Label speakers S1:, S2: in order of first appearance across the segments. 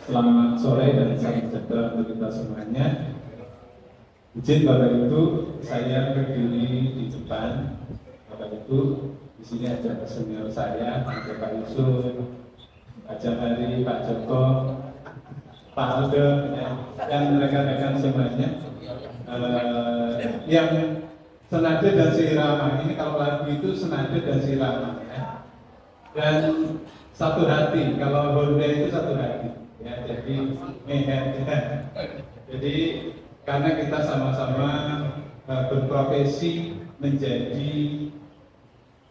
S1: Selamat sore dan salam sejahtera untuk kita semuanya. Izin Bapak Ibu, saya berdiri di depan Bapak Ibu. Di sini ada senior saya, ada Pak Yusuf, Pak Jafari, Pak Joko, Pak Aldo, dan rekan-rekan semuanya. Yang senada dan seirama, ini kalau lagu itu senada dan seirama, ya. Dan satu hati, kalau Honda itu satu hati. Ya, jadi jadi karena kita sama-sama berprofesi menjadi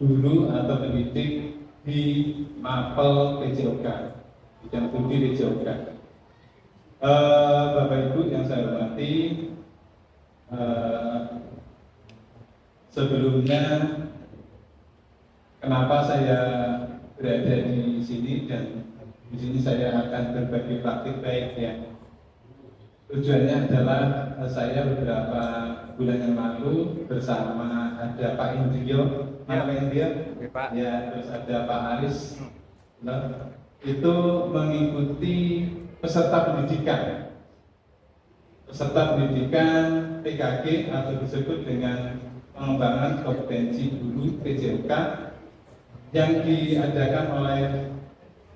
S1: guru atau pendidik di Mapel PJOK, bidang studi PJOK. Bapak Ibu yang saya hormati, sebelumnya kenapa saya berada di sini dan di sini saya akan berbagi praktik baik ya. Tujuannya adalah saya beberapa bulan yang lalu bersama ada Pak Indrio, Pak Indrio, ya, terus ada Pak Aris, itu mengikuti peserta pendidikan PKG atau disebut dengan pengembangan kompetensi guru PJOK yang diadakan oleh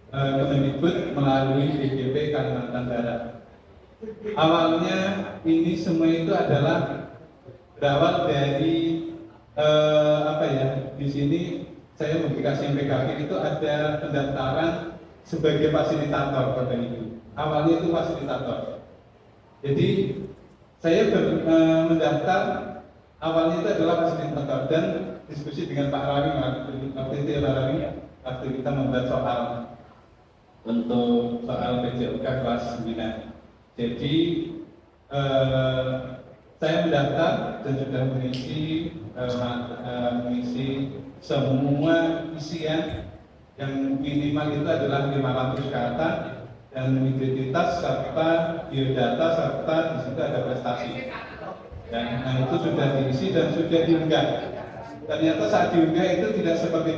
S1: Kemendikbud melalui DGP Kalimantan Barat. Awalnya ini semua itu adalah berawal dari di sini saya memberikan PKG itu ada pendaftaran sebagai fasilitator Bapak Ibu. Awalnya itu fasilitator. Jadi saya mendaftar awalnya itu adalah fasilitator dan diskusi dengan Pak Rawi waktu kita membuat soal untuk soal PJOK kelas 9. Jadi saya mendaftar dan sudah mengisi semua isian yang minimal itu adalah 500 kata dan identitas serta biodata serta di situ ada prestasi. Dan itu sudah diisi dan sudah diunggah. Ternyata saat diunggah itu tidak seperti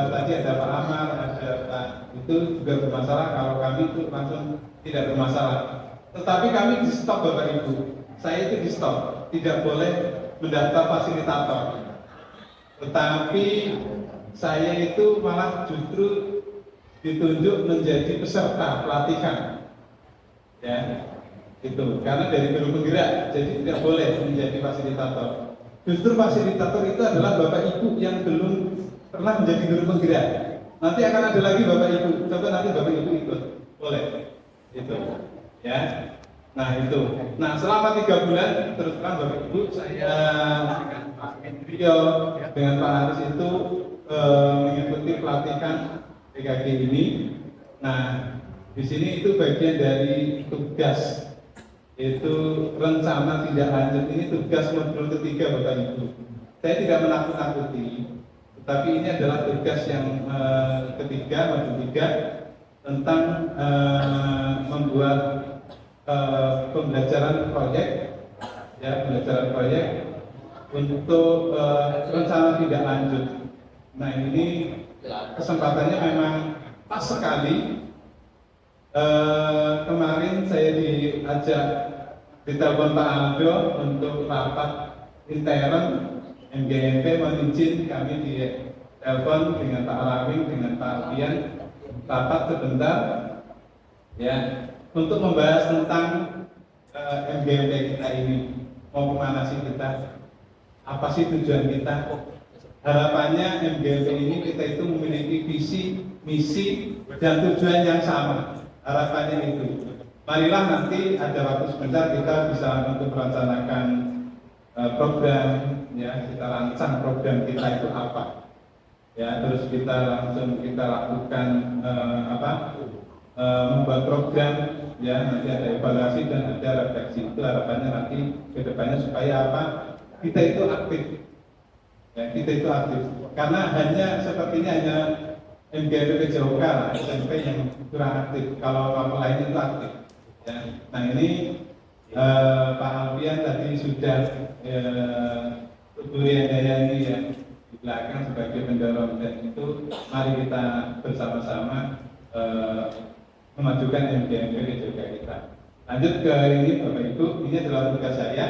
S1: tadi ada Pak Amar, ada Pak, itu juga bermasalah. Kalau kami itu langsung tidak bermasalah. Tetapi kami di stop Bapak Ibu. Saya itu di stop, tidak boleh mendaftar fasilitator. Tetapi saya itu malah justru ditunjuk menjadi peserta pelatihan, ya, itu karena dari guru penggerak, jadi tidak boleh menjadi fasilitator. Justru fasilitator itu adalah Bapak Ibu yang belum pernah menjadi guru penggerak. Nanti akan ada lagi Bapak Ibu, coba nanti Bapak Ibu ikut, boleh, itu, ya. Nah itu, nah selama 3 bulan terus terang Bapak Ibu saya dengan Pak Indrio dengan Pak Haris itu mengikuti pelatihan PKG ini. Nah di sini itu bagian dari tugas, itu rencana tindak lanjut ini tugas modul ketiga Bapak Ibu. Saya tidak menakut-nakuti, tetapi ini adalah tugas yang ketiga, modul 3 tentang membuat pembelajaran proyek, ya, pembelajaran proyek untuk rencana tindak lanjut. Nah ini kesempatannya memang pas sekali. Kemarin saya diajak ditelepon Pak Aldo untuk rapat intern MGMP menizin kami di telepon dengan Pak Arawing dengan Pak Alfian rapat sebentar, ya, untuk membahas tentang MGMP kita ini, mau kemana sih kita, apa sih tujuan kita. Harapannya MGMP ini kita itu memiliki visi, misi, dan tujuan yang sama. Harapannya itu. Marilah nanti ada waktu sebentar kita bisa untuk merencanakan program, ya, kita rancang program kita itu apa, ya, terus kita langsung kita lakukan membuat program, ya, nanti ada evaluasi dan ada refleksi. Itu harapannya nanti kedepannya supaya apa, kita itu aktif, ya, kita itu aktif. Karena hanya seperti ini hanya MGMP PJOK lah, SMP yang kurang aktif. Kalau apa lainnya itu aktif. Ya. Nah ini Pak Alfian tadi sudah Tutorial Dayani yang di belakang sebagai pendorong, dan itu mari kita bersama-sama memajukan MDMPD juga kita. Lanjut ke ini Bapak Ibu, ini adalah tugas saya.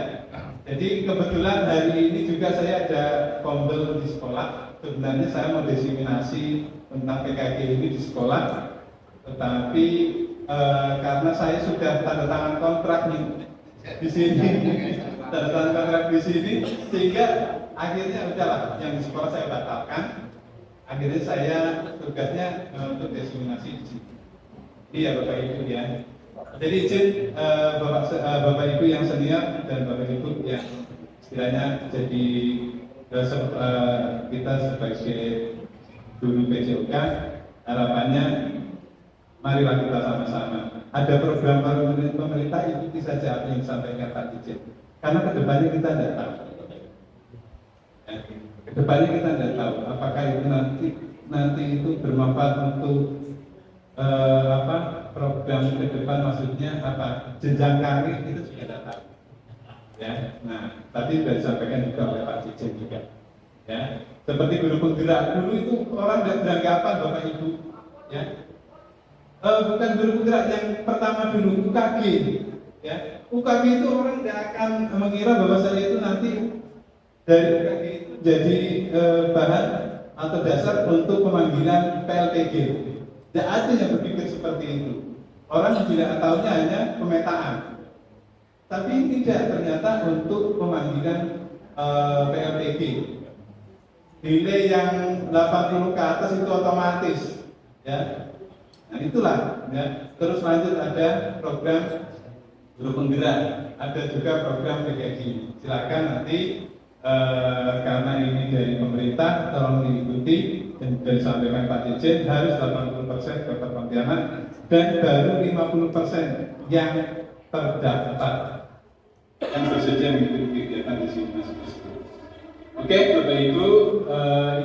S1: Jadi kebetulan hari ini juga saya ada kombel di sekolah. Sebenarnya saya mau diseminasi tentang PKG ini di sekolah, tetapi karena saya sudah tanda tangan kontrak di sini, tanda tangan kontrak di sini, sehingga akhirnya udahlah yang di sekolah saya batalkan. Akhirnya saya tugasnya untuk diseminasi di sini. Iya Bapak Ibu ya. Jadi izin Bapak Ibu yang senior dan Bapak Ibu yang istilahnya jadi kita sebagai guru PJOK, harapannya marilah kita sama-sama. Ada program pemerintah, ikuti saja apa yang disampaikan Pak Dirjen. Karena kedepannya kita tidak tahu. Ya, kedepannya kita tidak tahu apakah itu nanti itu bermanfaat untuk program ke depan, maksudnya apa, jenjang karir itu juga tidak tahu. Ya, nah tadi sudah disampaikan juga oleh Pak Dirjen juga. Ya, seperti guru penggerak, dulu itu orang tidak beranggapan Bapak Ibu. Ya, bukan guru penggerak yang pertama dulu, UKG. Ya, UKG itu orang tidak akan mengira bahwa saya itu nanti dari UKG itu jadi bahan atau dasar untuk pemanggilan PLTG. Tidak ada yang berpikir seperti itu. Orang tidak tahunya hanya pemetaan. Tapi tidak, ternyata untuk pemanggilan PLTG. Nilai yang 80 ke atas itu otomatis. Ya. Nah itulah. Ya. Terus lanjut ada program guru penggerak, ada juga program PKG. Silakan nanti karena ini dari pemerintah, tolong diikuti. Dan dari sampaikan Pak Dirjen harus 80% Kota Pontianak dan baru 50% yang terdaftar yang bersedia mengikuti kegiatan di sini. Oke, Bapak Ibu,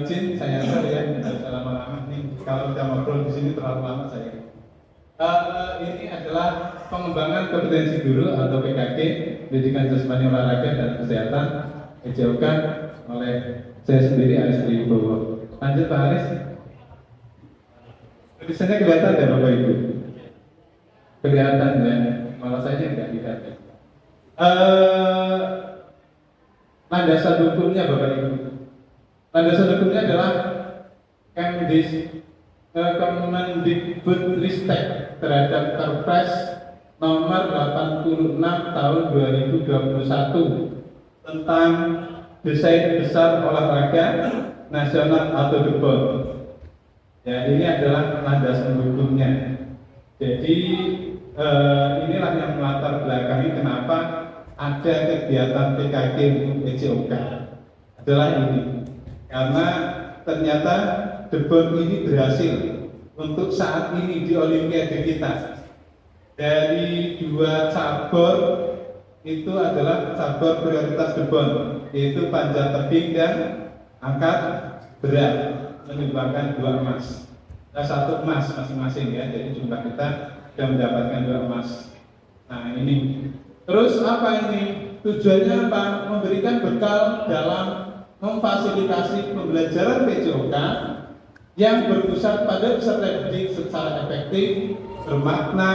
S1: izin saya ya, tidak usah lama-lama nih. Kalau kita ngobrol di sini terlalu lama saya. Ini adalah pengembangan kompetensi guru atau PKG, pendidikan jasmani olahraga dan kesehatan, PJOK oleh saya sendiri Aris Triwibowo. Lanjut Pak Aris. Tulisannya kelihatan ya Bapak Ibu? Kelihatan ya, malah saja tidak kelihatan. Landasan hukumnya Bapak Ibu. Landasan hukumnya adalah Kemendikbudristek terhadap Perpres nomor 86 tahun 2021 tentang desain besar olahraga nasional atau DEBON. Ya, ini adalah landasan hukumnya. Jadi inilah yang melatar belakangi kenapa ada kegiatan PKG untuk PJOK. Adalah ini. Karena ternyata DEBON ini berhasil untuk saat ini di Olimpiade kita. Dari 2 cabur itu adalah cabur prioritas DEBON, yaitu panjat tebing dan angkat berat, menyumbangkan 2 emas. Nah, 1 emas masing-masing ya, jadi jumlah kita sudah mendapatkan 2 emas. Nah ini, terus apa ini? Tujuannya apa? Memberikan bekal dalam memfasilitasi pembelajaran PJOK yang berpusat pada peserta didik secara efektif, bermakna,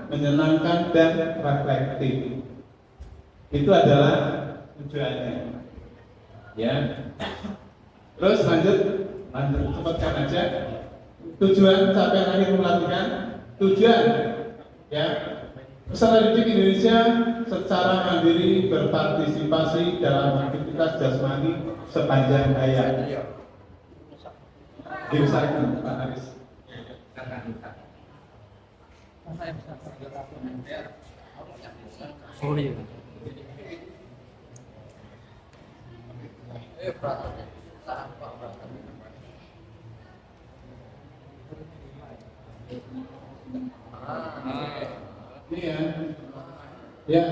S1: menyenangkan, dan reflektif. Itu adalah tujuannya. Ya. Terus lanjut cepatkan aja. Tujuan capaian akhir melatihkan, tujuan ya peserta didik Indonesia secara mandiri berpartisipasi dalam aktivitas jasmani sepanjang hayat. Diusahakan Pak Aris.
S2: Sorry.
S1: Ya,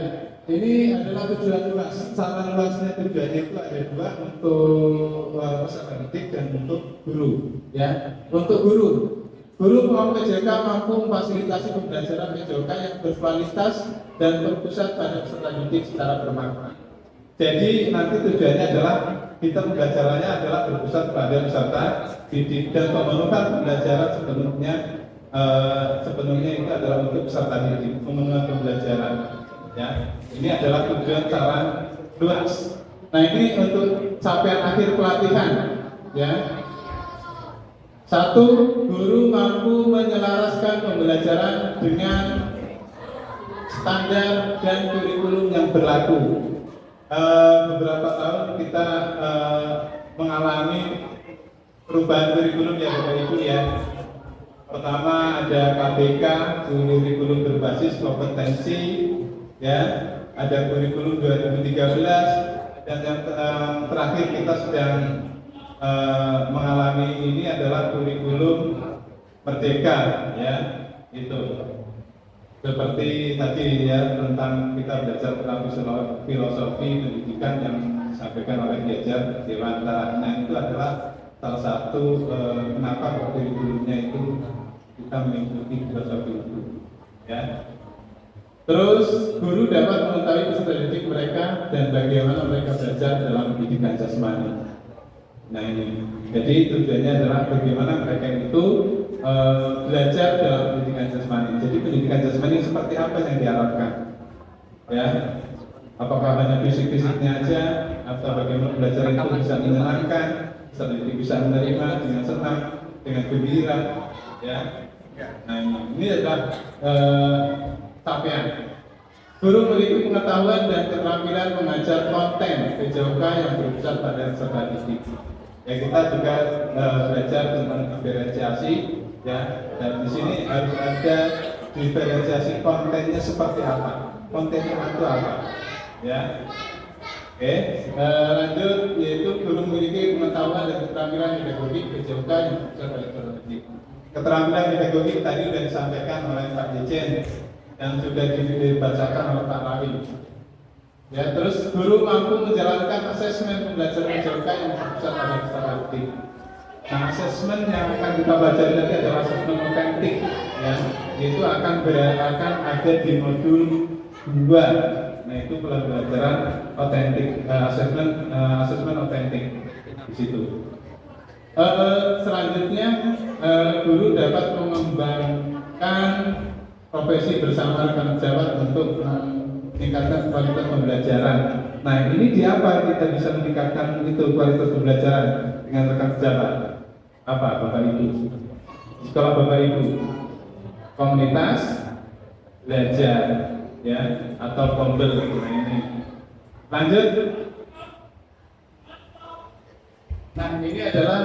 S1: ini adalah tujuan luas. Secara luasnya tujuannya itu ada 2, untuk peserta didik dan untuk guru. Ya, untuk guru PJOK mampu memfasilitasi pembelajaran PJOK yang berkualitas dan berpusat pada peserta didik secara bermakna. Jadi nanti tujuannya adalah kita pembelajarannya adalah berpusat pada peserta didik dan pemenuhan pembelajaran sepenuhnya sepenuhnya itu adalah untuk peserta didik, pemenuhan pembelajaran. Ya, ini adalah tujuan secara luas. Nah, ini untuk capaian akhir pelatihan. Ya, satu, guru mampu menyelaraskan pembelajaran dengan standar dan kurikulum yang berlaku. Beberapa tahun kita mengalami perubahan kurikulum ya Bapak Ibu ya. Pertama ada KBK, kurikulum berbasis kompetensi, ya. Ada kurikulum 2013 dan yang terakhir kita sedang mengalami ini adalah kurikulum merdeka, ya. Itu seperti tadi ya tentang kita belajar tentang filosofi pendidikan yang disampaikan oleh Diajar Dewantara. Nah, itu adalah salah satu kenapa kurikulumnya itu kita mengikuti filosofi itu, ya. Terus guru dapat mengetahui peserta didik mereka dan bagaimana mereka belajar dalam pendidikan jasmani. Nah, ini jadi tujuannya adalah bagaimana mereka itu belajar dalam pendidikan jasmani. Jadi pendidikan jasmani seperti apa yang diharapkan, ya? Apakah hanya fisik-fisiknya aja, atau bagaimana belajar itu bisa menyenangkan, peserta didik bisa menerima dengan senang, dengan gembira, ya? Nah, ini adalah capaian. Guru memiliki pengetahuan dan keterampilan mengajar konten PJOK yang berpusat pada peserta didik. Ya, kita juga belajar tentang diferensiasi, ya, dan di sini harus ada diferensiasi kontennya seperti apa, kontennya itu apa, ya. Oke, lanjut, yaitu guru memiliki pengetahuan dan keterampilan pedagogik PJOK yang berpusat pada peserta didik. Keterampilan pedagogik tadi sudah disampaikan oleh Pak Dirjen dan sudah dibacakan oleh Pak Rawi. Ya, terus guru mampu menjalankan asesmen pembelajaran PJOK yang berpusat pada peserta didik. Nah, asesmen yang akan kita baca nanti adalah asesmen otentik, ya, itu akan ada di modul 2. Nah, itu pembelajaran otentik, asesmen otentik di situ. Selanjutnya, guru dapat mengembangkan profesi bersama rekan sejawat untuk meningkatkan kualitas pembelajaran. Nah, ini di apa kita bisa meningkatkan itu kualitas pembelajaran dengan rekan sejawat? Apa Bapak Ibu? Sekolah Bapak Ibu, komunitas belajar, ya, atau kombel. Nah, ini. Lanjut. Nah, ini adalah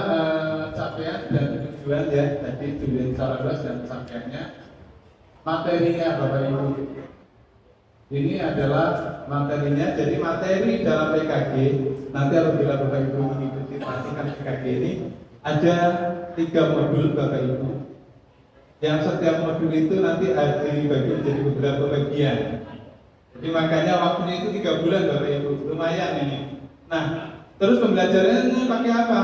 S1: capaian dan tujuan, ya. Tadi tujuan secara luas dan capaiannya. Materinya Bapak Ibu. Ini adalah materinya. Jadi materi dalam PKG nanti apabila Bapak Ibu mengikuti pelatihan PKG ini ada 3 modul Bapak Ibu. Yang setiap modul itu nanti ada dibagi menjadi beberapa bagian. Jadi makanya waktunya itu 3 bulan Bapak Ibu. Lumayan ini. Nah, terus pembelajarannya pakai apa?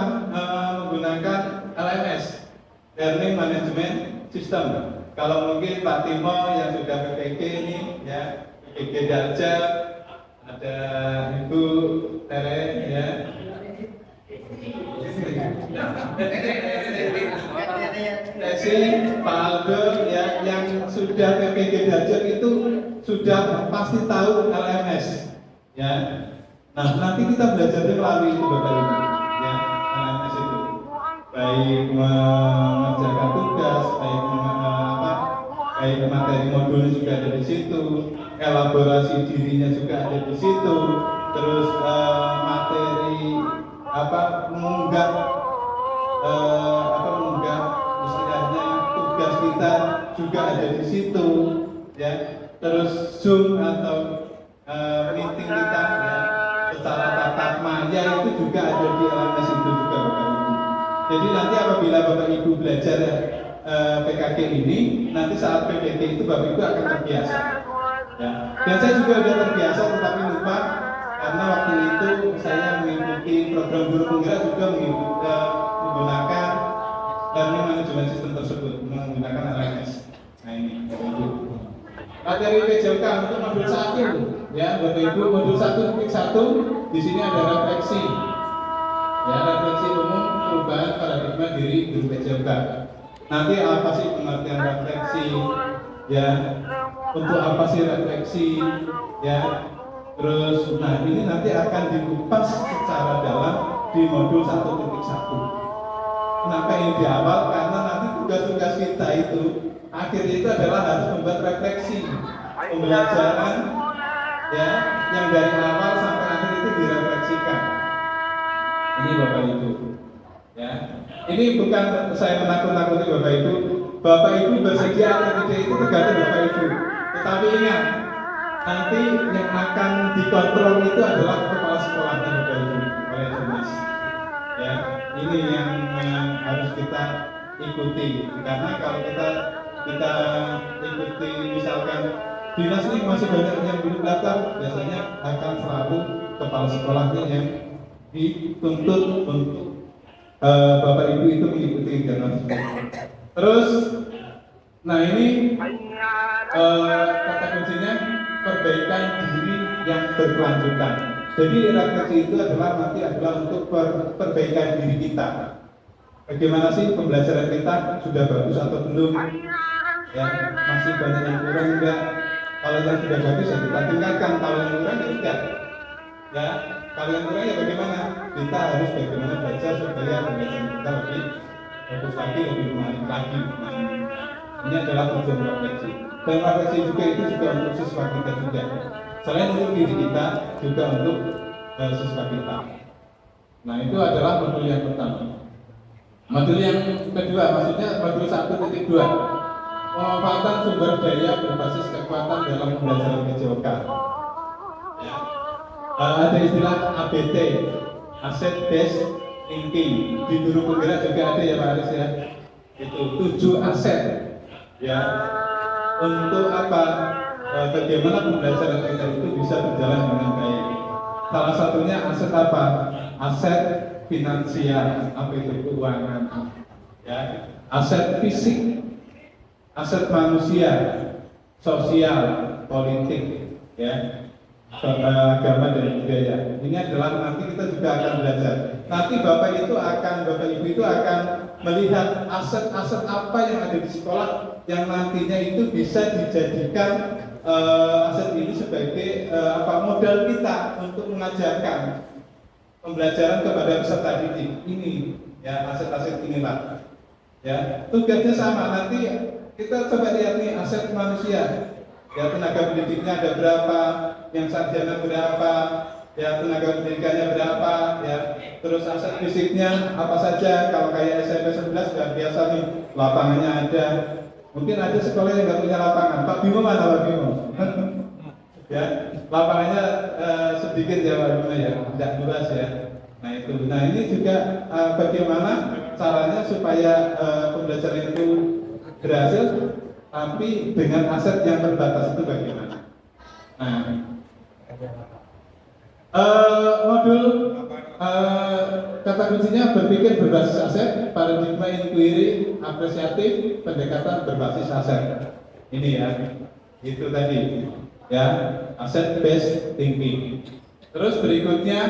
S1: Menggunakan LMS, Learning Management System. Kalau mungkin Pak Timo yang sudah PPG ini, ya, PPG Darja, ada Ibu Tere, ya. Desi, Pak Aldo, ya, yang sudah PPG Darja itu sudah pasti tahu LMS, ya. Nah, nanti kita belajarnya melalui itu Bapak Ibu, ya, LMS itu. Baik mengerjakan tugas, baik materi modul juga ada di situ, elaborasi dirinya juga ada di situ, terus materi mengunggah istilahnya tugas kita juga ada di situ, ya. Terus Zoom atau meeting kita, ya, secara tatap maya itu juga ada di LMS itu juga Bapak Ibu. Jadi nanti apabila Bapak Ibu belajar PKG ini, nanti saat PPG itu Bapak Ibu akan terbiasa, ya. Dan saya juga sudah terbiasa tetapi lupa karena waktu itu saya mengikuti program guru penggerak juga menggunakan learning management system tersebut, menggunakan LMS. Nah, ini Bapak Ibu. Materi PJOK untuk modul 1, ya Bapak Ibu, modul 1.1 di sini ada refleksi, ya, refleksi umum perubahan paradigma diri guru PJOK. nanti apa sih pengertian refleksi, ya, untuk apa sih refleksi, ya. Terus, nah ini nanti akan dikupas secara dalam di modul 1.1. Kenapa ini di awal? Karena nanti tugas-tugas kita itu akhirnya itu adalah harus membuat refleksi pembelajaran, ya, yang dari awal sampai akhir itu direfleksikan. Ini Bapak Ibu, ya. Ini bukan saya menakut-nakuti Bapak Ibu. Bapak Ibu bersedia atau tidak itu tergantung Bapak Ibu. Tetapi ingat, nanti yang akan dikontrol itu adalah kepala sekolahnya Bapak Ibu oleh Dinas. Ya, ini yang harus kita ikuti. Karena kalau kita ikuti misalkan Dinas ini masih banyak yang belum daftar, biasanya akan selalu kepala sekolahnya yang dituntut untuk Bapak Ibu itu mengikuti internal. Terus, nah ini kata kuncinya perbaikan diri yang berkelanjutan. Jadi refleksi itu nanti adalah untuk perbaikan diri kita. Bagaimana sih pembelajaran kita, sudah bagus atau belum? Ya, masih banyak yang kurang enggak? Kalau yang sudah bagus ya kita tingkatkan, kalau yang kurang ya tidak. Ya, kalau yang kurang ya bagaimana? Kita harus bagaimana belajar supaya pembelajaran kita lebih bagus lagi, lebih menarik lagi. Ini adalah tujuan refleksi. Dan refleksi juga itu juga untuk siswa kita juga. Selain untuk diri kita, juga untuk siswa kita. Nah itu adalah modul yang pertama. Modul yang kedua, maksudnya modul 1.2, pemanfaatan sumber daya berbasis kekuatan dalam pembelajaran PJOK. Ya. Ada istilah ABT, Asset Based Thinking. Di guru penggerak juga ada ya Pak Aris ya. Itu 7 aset. Ya, untuk apa? Bagaimana pembelajaran kita itu bisa berjalan dengan baik. Salah satunya aset apa? Aset finansial, apa itu keuangan, ya. Aset fisik, aset manusia, sosial, politik, ya, agama dan budaya. Ini adalah nanti kita juga akan belajar. Nanti Bapak Ibu itu akan melihat aset-aset apa yang ada di sekolah yang nantinya itu bisa dijadikan aset ini sebagai modal kita untuk mengajarkan pembelajaran kepada peserta didik. Ini ya aset-aset inilah. Ya, tugasnya sama. Nanti kita coba lihat nih aset manusia. Ya, tenaga pendidiknya ada berapa, yang sarjana berapa, ya tenaga pendidikannya berapa, ya. Terus aset fisiknya apa saja. Kalau kayak SMP 11 sudah biasa nih, lapangannya ada. Mungkin ada sekolah yang nggak punya lapangan. Pak Bimo mana Pak Bimo? Ya, lapangannya sedikit ya Pak Bimo ya, tidak luas ya. Nah itu. Nah ini juga bagaimana caranya supaya pembelajaran itu berhasil, tapi dengan aset yang terbatas itu bagaimana? Nah, modul kata kuncinya berpikir berbasis aset, paradigma inquiry, apresiatif, pendekatan berbasis aset. Ini ya, itu tadi ya, asset based thinking. Terus berikutnya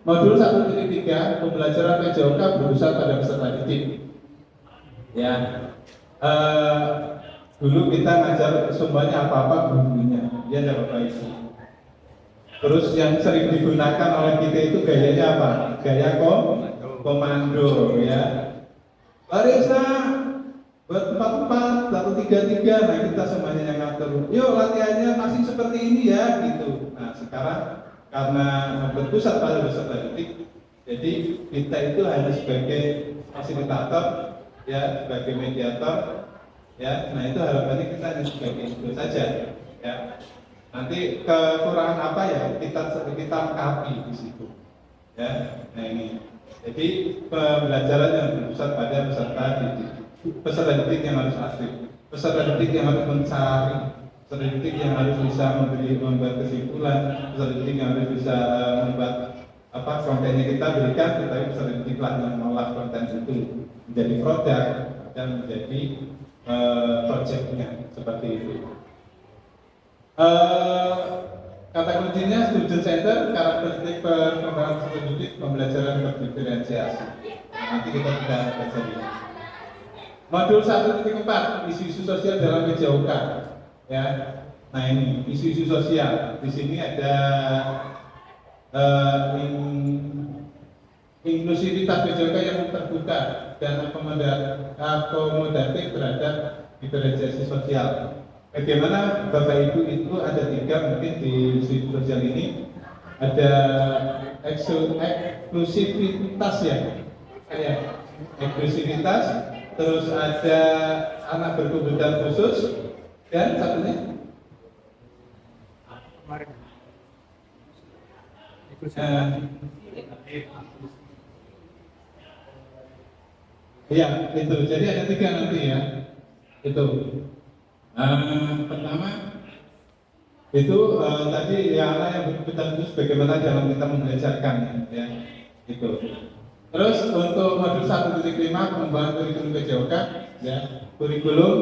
S1: modul 1.3, pembelajaran PJOK berpusat pada peserta didik. Ya, dulu kita ngajar semuanya apa-apa gurunya, ya ada Bapak Ibu. Terus yang sering digunakan oleh kita itu gayanya apa? Gaya komando ya. Larissa buat 44, 133, nah kita semuanya yang ngatur. Yuk latihannya masih seperti ini ya gitu. Nah sekarang karena berpusat pada peserta didik, jadi kita itu hanya sebagai fasilitator ya, sebagai mediator ya. Nah itu harapannya kita hanya sebagai itu saja ya. Nanti kekurangan apa ya kita lengkapi di situ ya. Nah ini jadi pembelajaran yang berpusat pada peserta didik yang harus aktif, peserta didik yang harus mencari, peserta didik yang harus bisa membuat kesimpulan, peserta didik yang harus bisa membuat kontennya kita berikan, tetapi peserta didiklah yang mengolah konten itu menjadi produk dan menjadi projectnya seperti itu. Kata kuncinya student center, karakteristik perkembangan peserta didik, pembelajaran berdiferensiasi. Nanti kita bisa baca ini. Modul 1.4 isu-isu sosial dalam PJOK ya. Nah ini isu-isu sosial. Di sini ada inklusivitas PJOK yang terbuka dan akomodatif terhadap diferensiasi sosial. Bagaimana Bapak Ibu itu ada 3 mungkin di isu sosial ini, ada eksklusivitas ya, eksklusivitas, terus ada anak berkebutuhan khusus, dan satunya ya itu. Jadi ada 3 nanti ya. Itu pertama itu tadi ya anak yang berkebutuhan khusus bagaimana dalam kita membelajarkan ya itu. Terus untuk modul 1.5 pengembangan kurikulum PJOK ya, kurikulum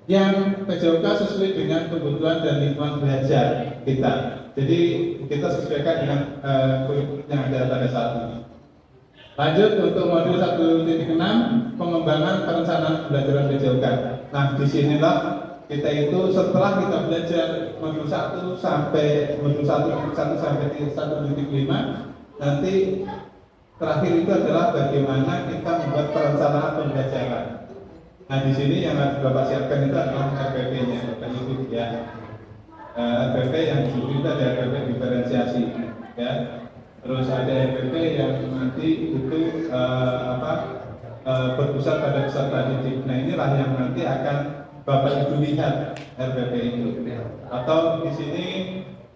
S1: yang PJOK sesuai dengan kebutuhan dan lingkungan belajar kita. Jadi kita sesuaikan dengan kurikulum yang ada pada saat ini. Lanjut untuk modul 1.6 pengembangan perencanaan pembelajaran PJOK. Nah, disinilah kita itu setelah kita belajar modul 1 sampai modul 1 sampai 1.5, nanti terakhir itu adalah bagaimana kita membuat perencanaan pembelajaran. Nah, di sini yang harus Bapak siapkan itu adalah RPP-nya, Bapak Ibu ya. RPP yang dulu itu ada RPP diferensiasi ya. Terus ada RPP yang nanti itu berpusat pada peserta didik. Nah, inilah yang nanti akan Bapak Ibu lihat RPP itu. Atau di sini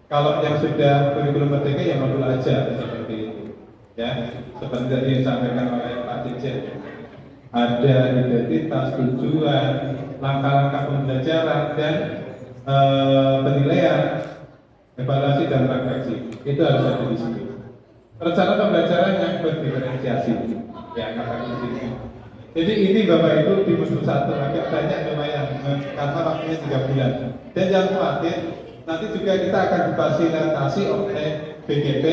S1: kalau yang sudah kurikulum merdeka ya modul aja seperti itu. Ya, seperti tadi yang disampaikan oleh Pak Dirjen. Ada identitas, tujuan, langkah-langkah pembelajaran dan penilaian, evaluasi dan refleksi. Itu harus ada di sini. Rencana pembelajaran yang berdiferensiasi, ya kata kunci. Jadi ini Bapak Ibu di modul 1 agak banyak lumayan karena waktunya 3 bulan. Dan jangan khawatir, nanti juga kita akan difasilitasi oleh BGP.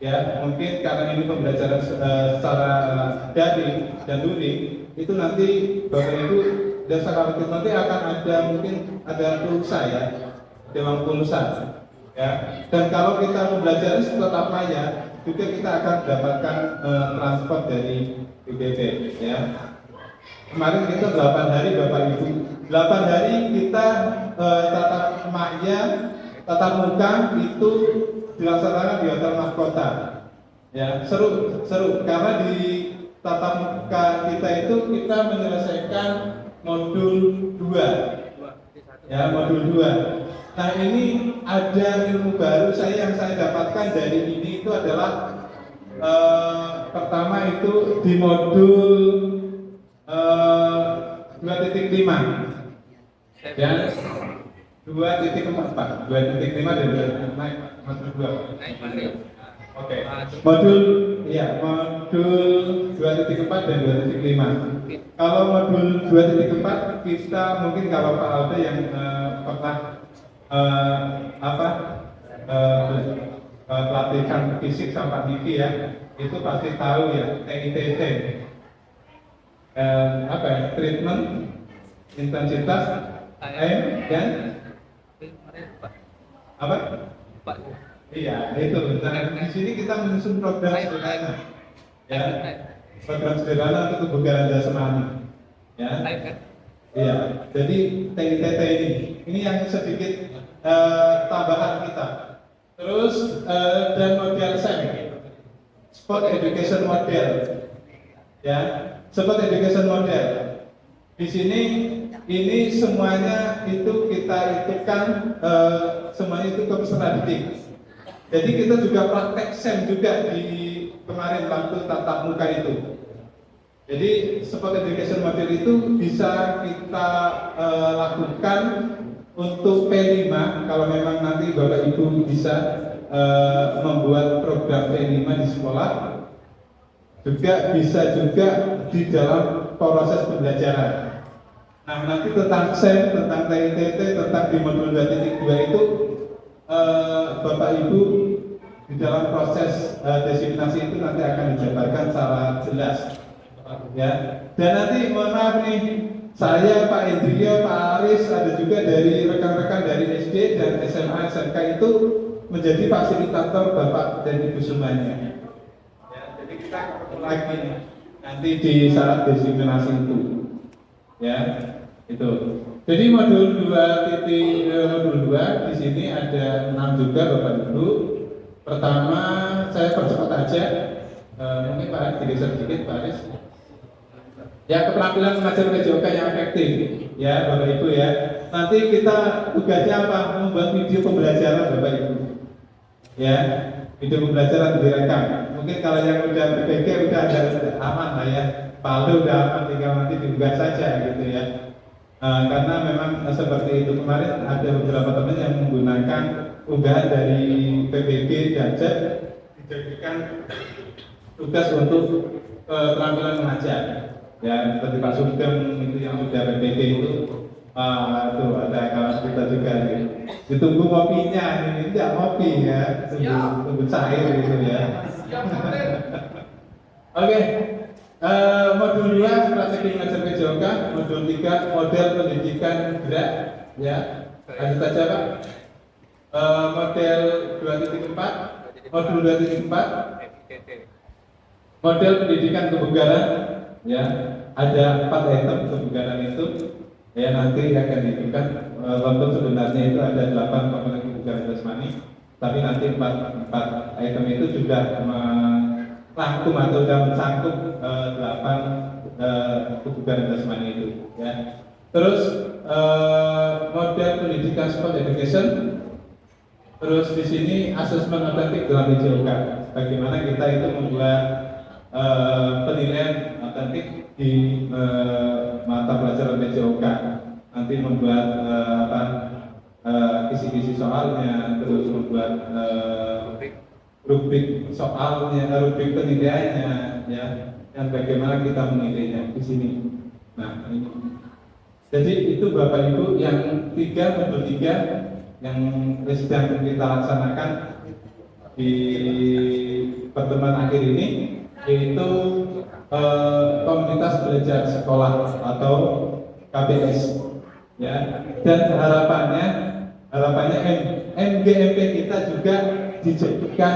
S1: Ya, mungkin karena ini pembelajaran secara daring dan luring, itu nanti Bapak Ibu dasar khawatir nanti akan ada mungkin ada pulsa ya, dewan pulsa. Ya, dan kalau kita mempelajari tetap maya, juga kita akan mendapatkan transport dari BPP ya. Kemarin kita 8 hari Bapak Ibu, 8 hari kita tatap maya, tatap muka itu dilaksanakan di Hotel Mahkota. Ya, seru karena di tatap muka kita itu kita menyelesaikan modul 2. Ya, modul 2. Nah, ini ada ilmu baru yang saya dapatkan dari ini itu adalah pertama itu di modul 2.5 ya, 2.4, 2.5 dan 2.5 modul 2. Oke. Modul 2.4 dan 2.5. Kalau modul 2.4 kita mungkin kalau Pak Alde yang pernah pelatihan fisik sama Diki ya, itu pasti tahu ya TITT. Treatment, intensitas, M dan apa? Iya, itu. Nah, di sini kita menyusun program sederhana, ya, program sederhana untuk kebugaran jasmani, ya. Iya, jadi TITT ini yang sedikit tambahan kita. Terus dan model SEM, Sport Education Model, ya, Sport Education Model. Di sini ini semuanya itu kita hitungkan semuanya itu ke peserta didik. Jadi kita juga praktek SEM juga di kemarin waktu tatap muka itu. Jadi Sport Education Model itu bisa kita lakukan untuk P5 kalau memang nanti Bapak Ibu bisa membuat program P5 di sekolah. Juga bisa juga di dalam proses pembelajaran. Nah, nanti tentang SEM, tentang TITT, tentang di modul 2.2 itu Bapak Ibu di dalam proses desiminasi itu nanti akan dijabarkan secara jelas ya. Dan nanti mohon maaf nih, saya, Pak Indrio, Pak Aris, ada juga dari rekan-rekan dari SD dan SMA SMK itu menjadi fasilitator Bapak dan Ibu semuanya. Ya, jadi kita ketemu lagi nanti di saat diseminasi itu, ya itu. Jadi modul 2 di sini ada 6 juga Bapak Ibu. Pertama saya percepat aja, mungkin Pak Aris digeser sedikit Pak Aris. Ya, keterampilan mengajar PJOK yang efektif, ya Bapak Ibu ya. Nanti kita tugasnya apa? Membuat video pembelajaran Bapak Ibu. Ya, video pembelajaran direkam. Mungkin kalau yang udah PPG udah aman lah ya. Pak Aldo udah aman, tinggal nanti diunggah saja gitu ya. Karena memang seperti itu kemarin ada beberapa teman yang menggunakan unggahan dari PPG Gadget dijadikan tugas untuk keterampilan mengajar. Ya, seperti Pak Sugeng itu yang sudah PPG itu, tuh ada kawan kita juga gitu. Ditunggu kopinya, ini tidak kopi ya, tunggu cair gitu ya. Oke, modul 2 strategi mengajar PJOK, modul 3 model pendidikan gerak, ya. Lanjut saja Pak. Model 2.4, modul 2.4, model pendidikan kebugaran. Ya, ada 4 item kebugaran itu, ya nanti akan ditunjukkan. Walaupun sebenarnya itu ada 8 komponen kebugaran jasmani, tapi nanti 4 item itu sudah merangkum atau sudah mencangkup 8 kebugaran jasmani itu. Ya. Terus model pendidikan sport education. Terus di sini asesmen otentik dalam PJOK. Bagaimana kita itu membuat penilaian otentik di mata pelajaran PJOK. Nanti membuat kisi-kisi soalnya, terus membuat rubrik soalnya, rubrik penilaiannya, ya, dan bagaimana kita menilainya di sini. Nah, ini. Jadi itu Bapak Ibu yang modul 3 yang sedang kita laksanakan di pertemuan akhir ini, yaitu komunitas belajar sekolah atau KBS, ya. Dan harapannya MGMP kita juga dijadikan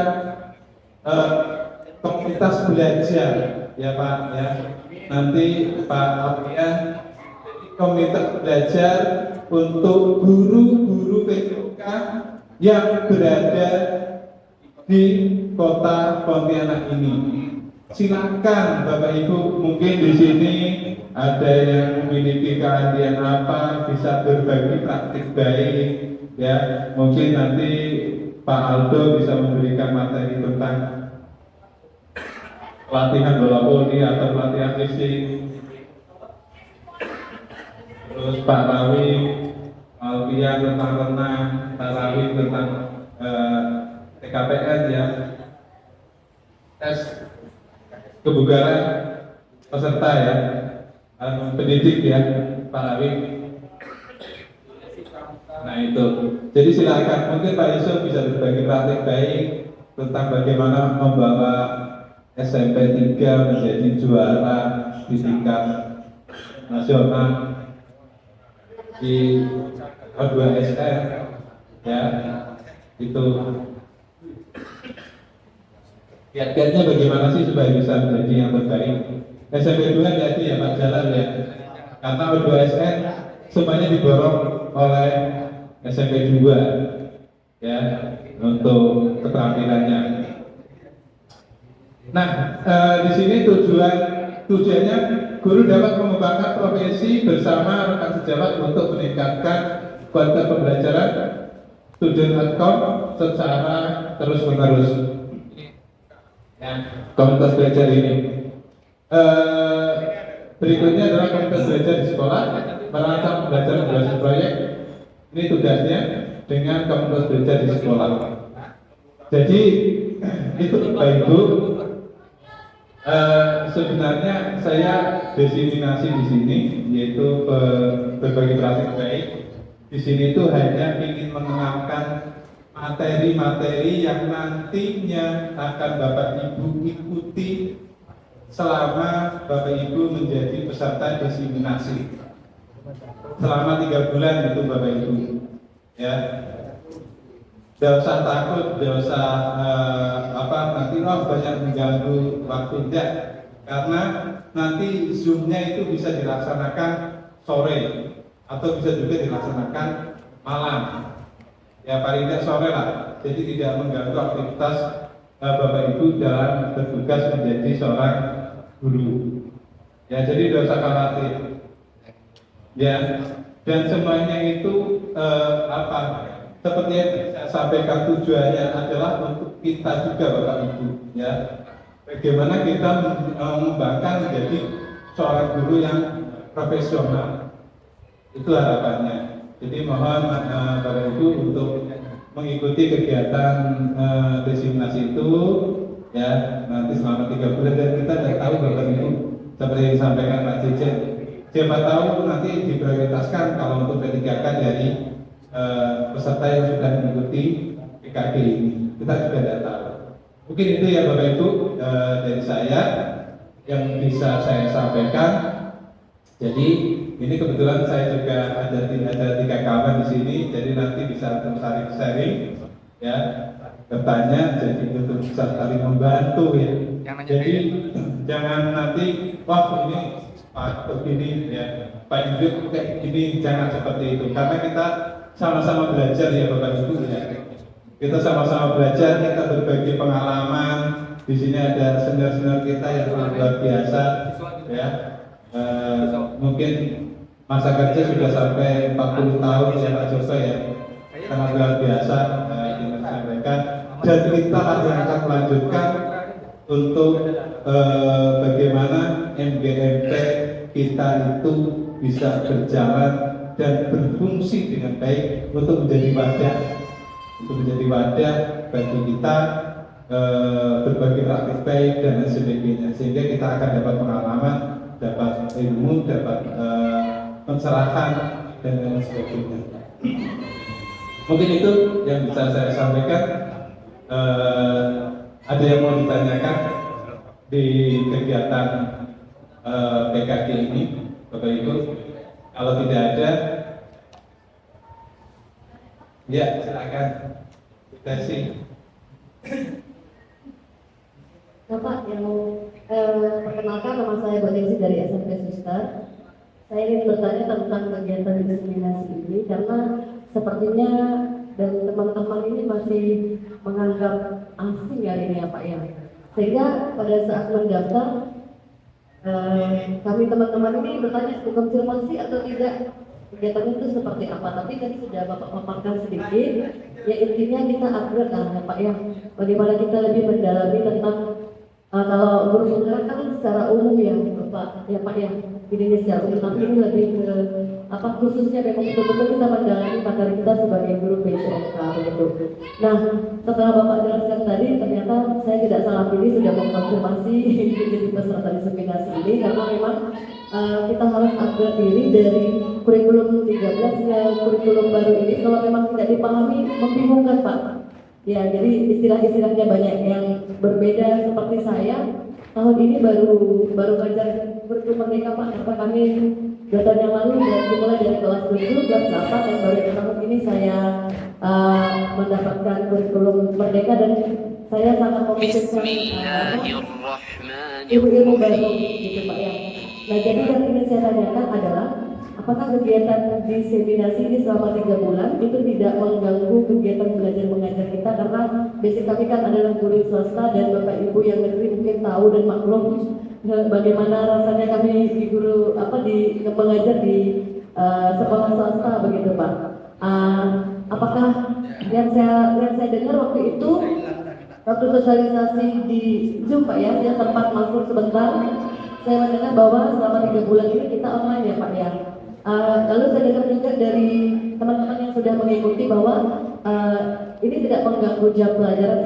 S1: komunitas belajar, ya Pak ya. Nanti Pak Alfian komunitas belajar untuk guru-guru PJOK yang berada di kota Pontianak ini. Silakan Bapak Ibu, mungkin di sini ada yang memiliki keahlian apa, bisa berbagi praktik baik, ya. Mungkin nanti Pak Aldo bisa memberikan materi tentang pelatihan bola voli atau pelatihan fisik. Terus Pak Rawi, Alfian tentang renang, Pak Rawi tentang TKPN ya, tes kebugaran peserta ya, pendidik ya, Pak Rawi. Nah itu, jadi silakan mungkin Pak Yusuf bisa berbagi praktik baik tentang bagaimana membawa SMP 3 menjadi juara di tingkat nasional di O2SR ya, itu kiat-kiatnya bagaimana sih supaya bisa menjadi yang terbaik. SMP 2 jadi ya Pak Jalan ya, karena O2SR semuanya didorong oleh SMP 2 ya untuk keterampilannya. Nah, di sini tujuannya guru dapat mengembangkan profesi bersama rekan sejawat untuk meningkatkan kualitas pembelajaran student outcome secara terus-menerus. Ya, komunitas belajar ini. Berikutnya adalah komunitas belajar di sekolah, merancang pembelajaran berbasis proyek. Ini tugasnya dengan komunitas belajar di sekolah. Jadi itu Bapak Ibu. Sebenarnya saya diseminasi di sini, yaitu berbagi praktik baik. Di sini itu hanya ingin mengenalkan materi-materi yang nantinya akan Bapak Ibu ikuti selama Bapak Ibu menjadi peserta diseminasi selama 3 bulan itu Bapak Ibu, ya. Tidak usah takut, tidak usah nanti banyak mengganggu waktu, tidak, karena nanti zoomnya itu bisa dilaksanakan sore atau bisa juga dilaksanakan malam, ya paling tidak sore lah, jadi tidak mengganggu aktivitas Bapak Ibu dalam bertugas menjadi seorang guru, ya. Jadi tidak usah khawatir, ya. Dan semuanya itu seperti yang saya sampaikan, tujuannya adalah untuk kita juga Bapak Ibu, ya. Bagaimana kita mengembangkan menjadi seorang guru yang profesional, itu harapannya. Jadi mohon Bapak Ibu untuk mengikuti kegiatan diseminasi itu, ya, nanti selama 3 bulan. Dan kita tidak tahu Bapak Ibu, seperti yang disampaikan Pak Jejen, siapa tahu nanti diprioritaskan kalau untuk P3K dari peserta yang sudah mengikuti PKK ini, kita juga tidak tahu. Mungkin itu ya Bapak Ibu dari saya yang bisa saya sampaikan. Jadi ini kebetulan saya juga ada 3 kawan di sini, jadi nanti bisa saling sharing, ya, bertanya, jadi untuk bisa saling membantu, ya. Jadi jangan nanti ini Pak begini, ya, Pak Yudit kayak gini, jangan seperti itu, karena kita sama-sama belajar ya Bapak Ibu, ya. Kita sama-sama belajar, kita berbagi pengalaman. Di sini ada senior-senior kita yang luar biasa, ya. Mungkin masa kerja sudah sampai 40 tahun ya Pak Joko, ya. Sangat luar biasa yang disampaikan. Dan kita yang akan melanjutkan untuk bagaimana MGMP kita itu bisa berjalan dan berfungsi dengan baik untuk menjadi wadah bagi kita berbagi praktik baik dan sebagainya, sehingga kita akan dapat pengalaman, dapat ilmu, dapat pencerahan dan lain sebagainya. Mungkin itu yang bisa saya sampaikan. Ada yang mau ditanyakan di kegiatan PKK ini, Bapak Ibu? Kalau tidak ada, ya silakan. Desi.
S2: Bapak, yang perkenalkan, nama saya Bu Desi dari SMP Suster. Saya ingin bertanya tentang kegiatan diseminasi ini karena sepertinya dan teman-teman ini masih menganggap asing ya ini ya Pak ya. Sehingga pada saat mendaftar kami teman-teman ini bertanya konfirmasi atau tidak kegiatan itu seperti apa. Tapi tadi sudah Bapak paparkan sedikit. Ya intinya kita upgrade lah ya Pak ya. Bagaimana kita lebih mendalami tentang kalau guru penggerak kan secara umum ya Bapak ya Pak ya. Ini secara umum, tapi ini lebih ke khususnya memang betul-betul kita mendalami materi kita sebagai guru PJMK begitu. Nah, setelah Bapak jelaskan tadi, ternyata saya tidak salah pilih sudah mengkonfirmasi jadi peserta diseminasi ini karena memang kita harus upgrade diri dari kurikulum 13 ke kurikulum baru ini. Kalau memang tidak dipahami, membingungkan Pak. Ya, jadi istilah-istilahnya banyak yang berbeda. Seperti saya tahun ini baru belajar kurikulum merdeka Pak, karena kami 2 tahun yang lalu dimulai dari kelas 7, kelas 8 dan baru tahun ini saya mendapatkan kurikulum merdeka dan saya sangat memikirkan ilmu-ilmu baru gitu Pak ya. Nah, jadi yang ingin saya tanyakan adalah apakah kegiatan diseminasi ini selama 3 bulan itu tidak mengganggu kegiatan belajar mengajar kita, karena basic kami kan adalah guru swasta dan Bapak Ibu yang negeri mungkin tahu dan maklum bagaimana rasanya kami di guru mengajar di sekolah swasta begitu Pak. Apakah yang saya dengar waktu itu waktu sosialisasi di Zoom Pak ya, saya sempat masuk sebentar, saya mendengar bahwa selama 3 bulan ini kita online ya Pak ya. Lalu saya dengar juga dari teman-teman yang sudah mengikuti bahwa ini tidak mengganggu jam pelajaran,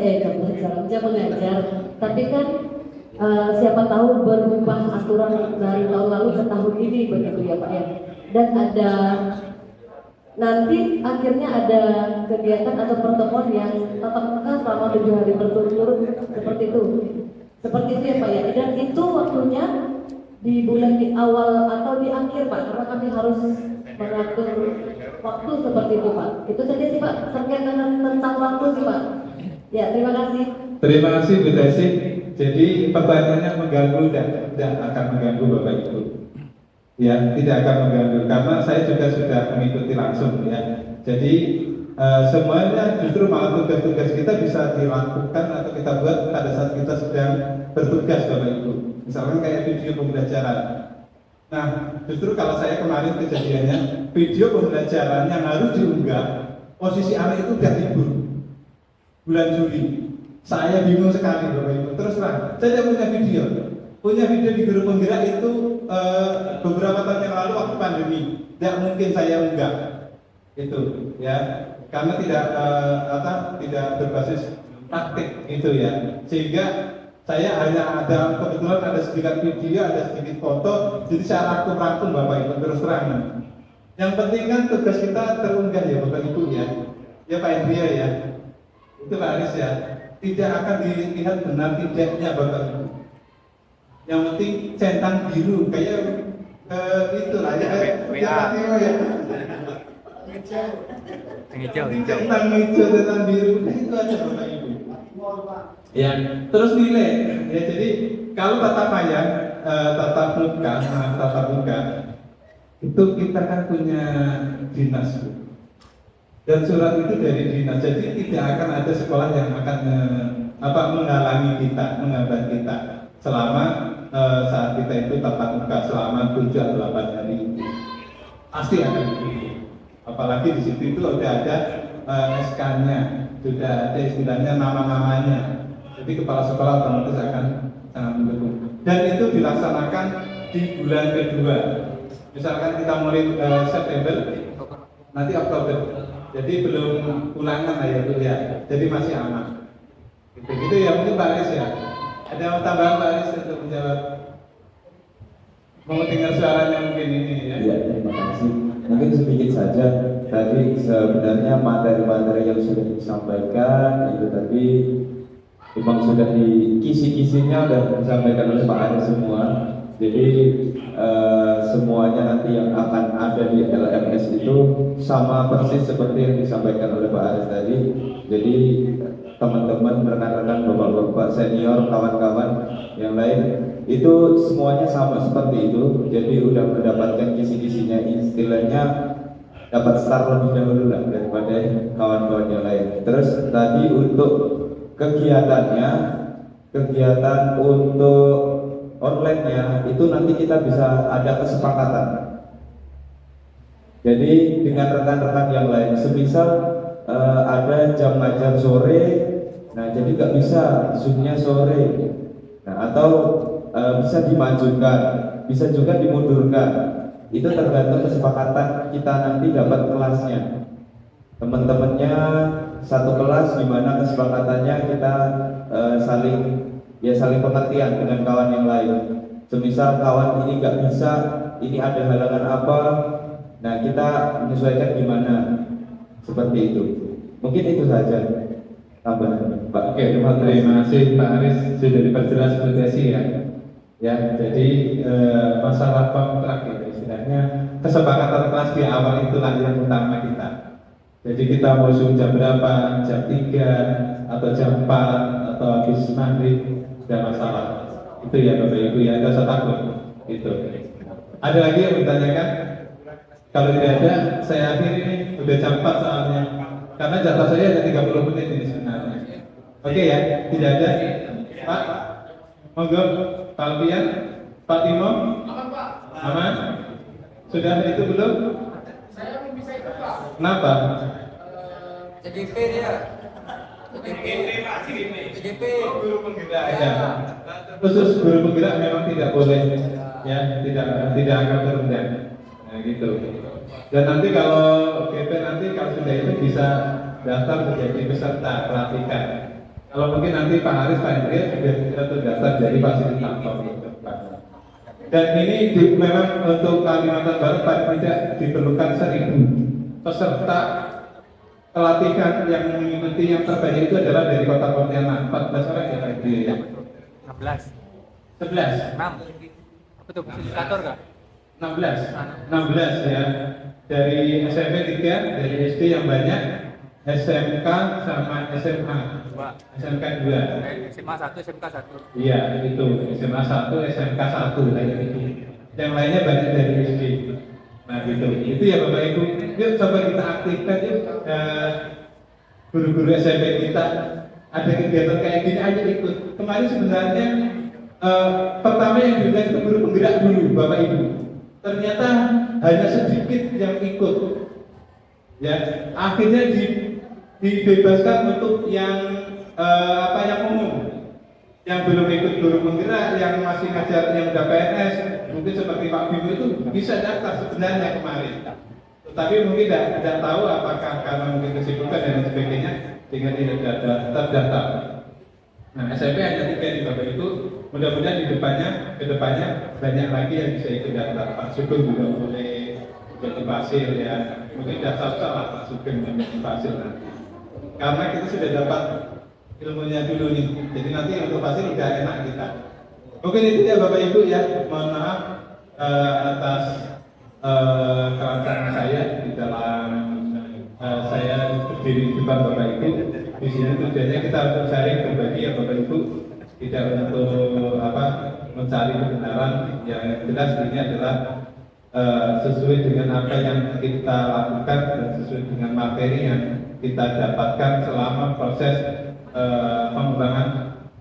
S2: jam mengajar, tapi kan siapa tahu berubah aturan dari tahun lalu ke tahun ini begitu ya Pak ya. Dan ada nanti akhirnya ada kegiatan atau pertemuan yang tatap muka selama 7 hari berturut-turut seperti itu. Seperti itu ya Pak ya. Dan itu waktunya di bulan di awal atau di akhir Pak, karena kami harus mengatur waktu seperti itu Pak. Itu saja sih Pak terkait dengan tentang waktu sih Pak. Ya, terima kasih.
S1: Terima kasih Bu Desi. Jadi pertanyaannya mengganggu dan tidak akan mengganggu Bapak Ibu. Ya, tidak akan mengganggu karena saya juga sudah mengikuti langsung ya. Jadi semuanya justru malah tugas-tugas kita bisa dilakukan atau kita buat pada saat kita sedang bertugas Bapak Ibu. Misalkan kayak video pembelajaran. Nah, justru kalau saya kemarin kejadiannya video pembelajaran yang harus diunggah, posisi anak itu udah libur bulan Juli. Saya bingung sekali Bapak Ibu. Terus terang, saya tidak punya video. Punya video di Guru Penggerak itu beberapa tahun yang lalu waktu pandemi. Tidak mungkin saya unggah. Itu ya. Karena tidak berbasis praktik gitu ya. Sehingga saya hanya kebetulan ada sedikit video, ada sedikit foto, jadi saya rangkum Bapak Ibu terus terang. Yang penting kan tugas kita terunggah ya Bapak Ibu ya. Ya Pak Hendria ya. Itu Pak Aris ya. Tidak akan dilihat benar tidaknya Bapak Ibu. Yang penting centang biru kayak itulah ya. Ya.
S3: Hijau.
S1: Centang hijau, centang biru, nah itu aja Bapak Ibu. Ya, terus nilai. Ya, jadi kalau tatap muka itu kita kan punya dinas Bu. Dan surat itu dari dinas, jadi tidak akan ada sekolah yang akan menghalangi kita, menghambat kita selama saat kita itu tatap muka selama 7 atau 8 hari itu pasti akan begitu. Apalagi di situ itu sudah ada SK-nya, sudah ada istilahnya nama-namanya. Jadi kepala sekolah otomatis akan sangat mendukung. Dan itu dilaksanakan di bulan kedua. Misalkan kita mulai September, nanti Oktober. Jadi belum ulangan lah ya Bu ya. Jadi masih aman. Gitu ya mungkin Pak Aris ya. Ada yang mau tambahan Pak Aris untuk menjawab? Mau dengar suaranya mungkin ini ya.
S4: Iya, terima kasih. Mungkin sedikit saja. Tadi sebenarnya materi-materi yang sudah disampaikan itu tadi memang sudah kisi-kisinya dan disampaikan oleh Pak Aris semua. Jadi semuanya nanti yang akan ada di LMS itu sama persis seperti yang disampaikan oleh Pak Aris tadi. Jadi teman-teman, rekan-rekan, bapak-bapak senior, kawan-kawan yang lain itu semuanya sama seperti itu. Jadi udah mendapatkan kisi-kisinya, istilahnya dapat start lebih dahulu lah daripada kawan-kawan yang lain. Terus tadi untuk kegiatannya, kegiatan untuk online-nya itu nanti kita bisa ada kesepakatan. Jadi dengan rekan-rekan yang lain, semisal ada jam ngajar sore, nah jadi nggak bisa zoomnya sore, nah atau bisa dimajukan, bisa juga dimundurkan. Itu tergantung kesepakatan kita nanti dapat kelasnya. Teman-temannya satu kelas gimana kesepakatannya kita saling pengertian dengan kawan yang lain. Semisal kawan ini nggak bisa, ini ada halangan apa, nah kita menyesuaikan gimana, seperti itu. Mungkin itu saja tambahan Pak.
S1: Oke, terima kasih Pak Aris sudah diperjelas Bu Desi ya. Ya, jadi masalah kontrak itu istilahnya kesepakatan kelas di awal itulah yang utama kita. Jadi kita mau zoom jam berapa, jam 3 atau jam 4 atau habis maghrib, tidak masalah. Itu ya Bapak Ibu ya, tidak usah takut. Gitu. Ada lagi yang bertanyakan? Kalau tidak ada, saya akhiri ini udah jam 4 soalnya. Karena jatah saya ada 30 menit ini sebenarnya. Oke ya, tidak ada. Pak, monggo. Pak Alfian, Pak Timo, aman? Sudah itu belum?
S5: Saya belum bisa ikut Pak.
S1: Kenapa?
S5: CDP dia. CDP.
S1: Guru penggerak ya. Khusus guru penggerak memang tidak boleh ya, tidak akan terundang. Nah gitu. Dan nanti kalau GP nanti kalau sudah itu bisa daftar menjadi peserta pelatihan. Kalau mungkin nanti Pak Haris, Pak Hendria sudah terdaftar jadi fasilitator. Dan ini memang untuk Kalimantan Barat paling tidak diperlukan 1.000 peserta pelatihan yang mengikuti. Yang terbanyak itu adalah dari Kota Pontianak, 14 orang ya Pak Hendria ya.
S5: 16.
S1: 11.
S5: 6. Apa tuh indikator kah?
S1: 16 ya, dari SMP 3, dari SD yang banyak, SMK sama SMA.
S5: 2.
S1: SMK 2.
S5: SMA 1, SMK 1.
S1: Iya, itu SMA 1, SMK 1 kayak gitu. Yang lainnya banyak dari SD. Nah gitu, itu ya Bapak Ibu. Yuk coba kita aktifkan yuk guru-guru SMP kita. Ada kegiatan kayak gini aja ikut. Kemarin sebenarnya pertama yang diundang itu guru penggerak dulu Bapak Ibu. Ternyata hanya sedikit yang ikut. Ya, akhirnya dibebaskan untuk yang yang umum, yang belum ikut guru penggerak, yang masih ngajar, yang udah PNS, mungkin seperti Pak Bimo itu bisa daftar sebenarnya kemarin. Tetapi mungkin tidak tahu apakah karena mungkin kesibukan dan sebagainya sehingga tidak terdaftar. Nah, SMP hanya 3 di Bapak Ibu. Mudah-mudahan di kedepannya banyak lagi yang bisa ikut daftar. Pak Sugeng juga boleh jadi pasir ya. Mungkin daftar salah Pak Sugeng menjadi pasir nanti. Karena kita sudah dapat ilmunya dulu nih. Jadi nanti untuk pasir udah enak kita. Mungkin itu ya Bapak Ibu ya. Mohon maaf atas kelangkaan saya di dalam saya berdiri di depan Bapak Ibu. Di sini tujuannya kita untuk sharing berbagi ya Bapak Ibu, tidak untuk mencari kebenaran. Yang jelas ini adalah sesuai dengan apa yang kita lakukan dan sesuai dengan materi yang kita dapatkan selama proses pengembangan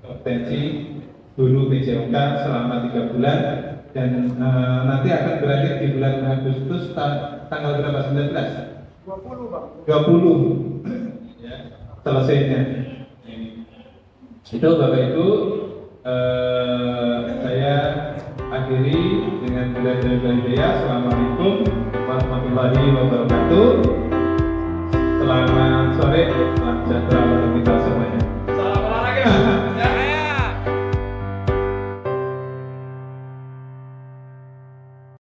S1: kompetensi guru PJOK selama 3 bulan dan nanti akan berakhir di bulan Agustus tanggal berapa? 19?
S5: 20 Bang.
S1: 20 ya, selesainya. Itu Bapak Ibu, saya akhiri dengan bela-bela. Assalamualaikum warahmatullahi wabarakatuh. Selamat sore, selamat sejahtera untuk kita semuanya.